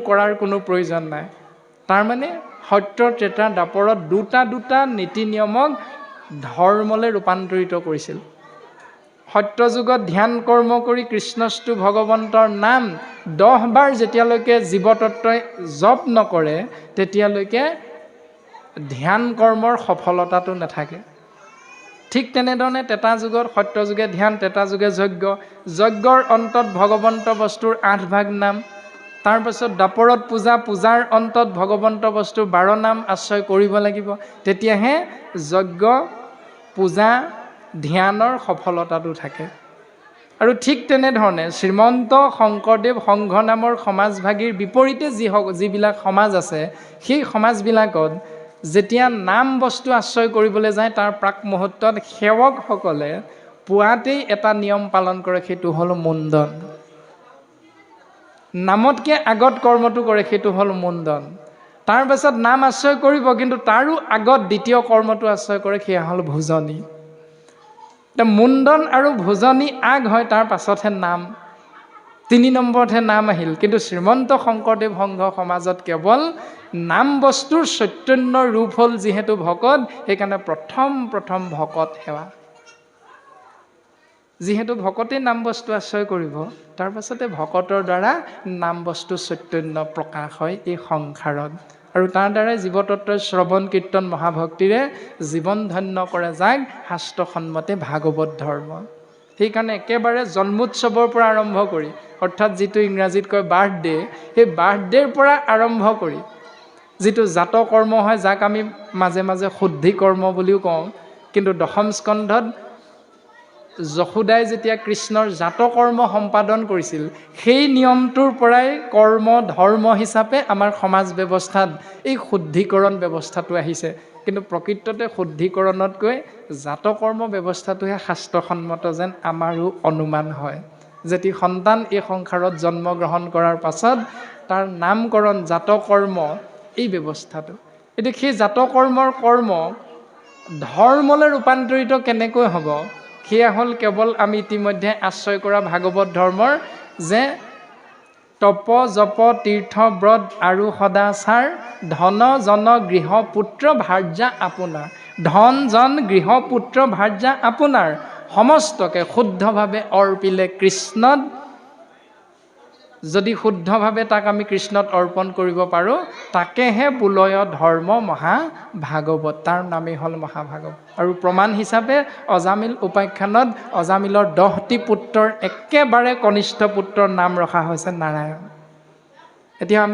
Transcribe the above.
কৰাৰ কোনো প্ৰয়োজন নাই। তাৰমানে সত্য ত্ৰেতা দাপৰত দুটা নীতি নিয়মক ধৰ্মলৈ ৰূপান্তৰিত কৰিছিল। সত্য যুগত ধ্যান কৰ্ম কৰি কৃষ্ণস্তু ভগৱন্তৰ নাম 10 বাৰ যেতিয়ালৈকে জীৱতত্ত্বই জপ নকৰে তেতিয়ালৈকে ধ্যান কৰ্মৰ সফলতাটো নাথাকে। ঠিক তেনেধৰণে ত্ৰেতা যুগত সত্য যুগে ধ্যান, ত্ৰেতা যুগে যজ্ঞ, যজ্ঞৰ অন্তত ভগৱন্ত বস্তুৰ 8 ভাগ নাম, তাৰপাছত দাপৰত পূজা, পূজাৰ অন্তত ভগৱন্ত বস্তুৰ 12 নাম আশ্ৰয় কৰিব লাগিব, তেতিয়াহে যজ্ঞ পূজা ধ্যানৰ সফলতাটো থাকে। আৰু ঠিক তেনেধৰণে শ্ৰীমন্ত শংকৰদেৱ সংঘ নামৰ সমাজভাগীৰ বিপৰীতে যিবিলাক সমাজ আছে সেই সমাজবিলাকত যেতিয়া নাম বস্তু আশ্ৰয় কৰিবলৈ যায় তাৰ প্ৰাক মুহূৰ্তত সেৱকসকলে পুৱাতেই এটা নিয়ম পালন কৰে, সেইটো হ'ল মুণ্ডন। নামতকৈ আগত কৰ্মটো কৰে, সেইটো হ'ল মুণ্ডন। তাৰ পাছত নাম আশ্ৰয় কৰিব, কিন্তু তাৰো আগত দ্বিতীয় কৰ্মটো আশ্ৰয় কৰে, সেয়া হ'ল ভোজনী। মুণ্ডন আৰু ভোজনী আগ হয়, তাৰ পাছতহে নাম, 3 নম্বৰতহে নাম আহিল। কিন্তু শ্ৰীমন্ত শংকৰদেৱ সংঘ সমাজত কেৱল নাম বস্তুৰ চৈতন্য ৰূপ হ'ল যিহেতু ভকত, সেইকাৰণে প্ৰথম ভকত সেৱা। যিহেতু ভকতে নাম বস্তু আশ্ৰয় কৰিব, তাৰ পাছতে ভকতৰ দ্বাৰা নাম বস্তু চৈতন্য প্ৰকাশ হয় এই সংসাৰত, আৰু তাৰ দ্বাৰাই জীৱতত্ত্বৰ শ্ৰৱণ কীৰ্তন মহাভক্তিৰে জীৱন ধন্য কৰে যাক শাস্ত্ৰসন্মতে ভাগৱত ধৰ্ম। সেইকাৰণে একেবাৰে জন্মোৎসৱৰ পৰা আৰম্ভ কৰি, অৰ্থাৎ যিটো ইংৰাজীত কয় বাৰ্থডে, সেই বাৰ্থডেৰ পৰা আৰম্ভ কৰি যিটো জাত কৰ্ম হয়, যাক আমি মাজে মাজে শুদ্ধি কৰ্ম বুলিও কওঁ, কিন্তু 10ম স্কন্ধত যশোদাই যেতিয়া কৃষ্ণৰ জাত কৰ্ম সম্পাদন কৰিছিল, সেই নিয়মটোৰ পৰাই কৰ্ম ধৰ্ম হিচাপে আমাৰ সমাজ ব্যৱস্থাত এই শুদ্ধিকৰণ ব্যৱস্থাটো আহিছে। কিন্তু প্ৰকৃততে শুদ্ধিকৰণতকৈ জাতকৰ্ম ব্যৱস্থাটোহে শাস্ত্ৰসন্মত যেন আমাৰো অনুমান হয়। যেতি সন্তান এই সংসাৰত জন্মগ্ৰহণ কৰাৰ পাছত তাৰ নামকৰণ জাতকৰ্ম, এই ব্যৱস্থাটো। এতিয়া সেই জাতকৰ্মৰ কৰ্ম ধৰ্মলৈ ৰূপান্তৰিত কেনেকৈ হ'ব, সেয়া হ'ল কেৱল আমি ইতিমধ্যে আশ্ৰয় কৰা ভাগৱত ধৰ্মৰ যে তপ জপ তীৰ্থ ব্ৰত আৰু সদাচাৰ, ধন জন গৃহ পুত্ৰ ভাৰ্যা আপোনাৰ। ধন জন গৃহ পুত্ৰ ভাৰ্যা আপোনাৰ সমস্তকে শুদ্ধভাৱে অৰ্পিলে কৃষ্ণত, যদি শুদ্ধভাৱে তাক আমি কৃষ্ণত অৰ্পণ কৰিব পাৰোঁ, তাকেহে বোলয় ধৰ্ম মহাভাগৱত, তাৰ নামেই হ'ল মহাভাগৱত। আৰু প্ৰমাণ হিচাপে অজামিল উপাখ্যানত অজামিলৰ 10টি পুত্ৰৰ একেবাৰে কনিষ্ঠ পুত্ৰৰ নাম ৰখা হৈছে নাৰায়ণ। এতিয়া আমি